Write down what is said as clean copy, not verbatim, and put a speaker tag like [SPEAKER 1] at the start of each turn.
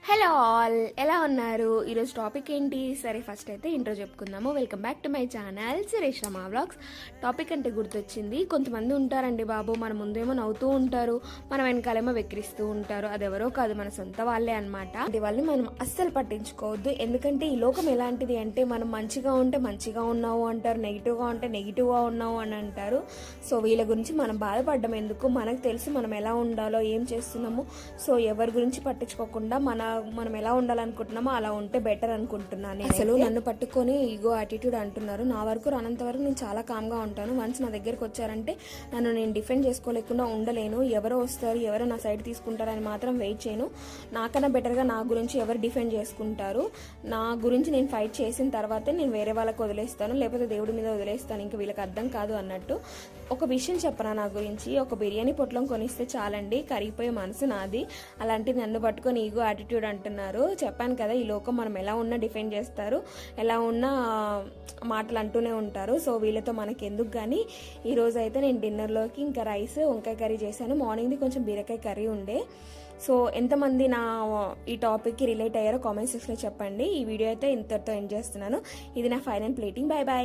[SPEAKER 1] Hello all, ఎలా ఉన్నారు? ఈరోజు టాపిక్ ఏంటి? సరే ఫస్ట్ అయితే ఇంట్రో చెప్పుకుందాము. Welcome back to my channel Suresh Rama vlogs. Topic అంటే గుర్తొచ్చింది, కొంతమంది ఉంటారండి బాబు, మన ముందేమో నవ్వుతూ ఉంటారు, మన వెనకాలేమో వెక్కిరిస్తూ ఉంటారు. అది ఎవరో కాదు, మన సొంత వాళ్ళే అనమాట. వాళ్ళని మనం అస్సలు పట్టించుకోవద్దు. ఎందుకంటే ఈ లోకం ఎలాంటిది అంటే, మనం మంచిగా ఉంటే మంచిగా ఉన్నావు అంటారు, నెగిటివ్గా ఉంటే నెగిటివ్గా ఉన్నావు అని అంటారు. సో వీళ్ళ గురించి మనం బాధపడడం ఎందుకు? మనకు తెలుసు మనం ఎలా ఉండాలో, ఏం చేస్తున్నాము. సో ఎవరి గురించి పట్టించుకోకుండా మనం ఎలా ఉండాలనుకుంటున్నామో అలా ఉంటే బెటర్ అనుకుంటున్నాను. అసలు నన్ను పట్టుకొని ఈగో యాటిట్యూడ్ అంటున్నారు. నా వరకు రానంత వరకు నేను చాలా కామ్గా ఉంటాను. వన్స్ నా దగ్గరకు వచ్చారంటే నన్ను నేను డిఫెండ్ చేసుకోలేకుండా ఉండలేను. ఎవరో వస్తారు, ఎవరో నా సైడ్ తీసుకుంటారని మాత్రం వెయిట్ చేయను. నాకన్నా బెటర్గా నా గురించి ఎవరు డిఫెండ్ చేసుకుంటారు, నా గురించి నేను ఫైట్ చేసిన తర్వాతే నేను వేరే వాళ్ళకి వదిలేస్తాను, లేకపోతే దేవుడి మీద వదిలేస్తాను. ఇంకా వీళ్ళకి అర్థం కాదు అన్నట్టు. ఒక విషయం చెప్పనా, నా గురించి ఒక బిర్యానీ పొట్లం కొనిస్తే చాలండి, కరిగిపోయే మనసు నాది. అలాంటి నన్ను పట్టుకొని ఈగో యాటిట్యూడ్ అంటున్నారు. చెప్పాను కదా, ఈ లోకం మనం ఎలా ఉన్నా డిఫెండ్ చేస్తారు, ఎలా ఉన్నా మాటలు అంటూనే ఉంటారు. సో వీళ్ళతో మనకి ఎందుకు. కానీ ఈరోజు అయితే నేను డిన్నర్లోకి ఇంకా రైస్ వంకాయ కర్రీ చేశాను. మార్నింగ్ది కొంచెం బీరకాయ కర్రీ ఉండే. సో ఎంతమంది నా ఈ టాపిక్కి రిలేట్ అయ్యారో కామెంట్ సెక్షన్లో చెప్పండి. ఈ వీడియో అయితే ఇంతటితో ఎండ్ చేస్తున్నాను. ఇది నా ఫైనల్ ప్లేటింగ్. Bye bye.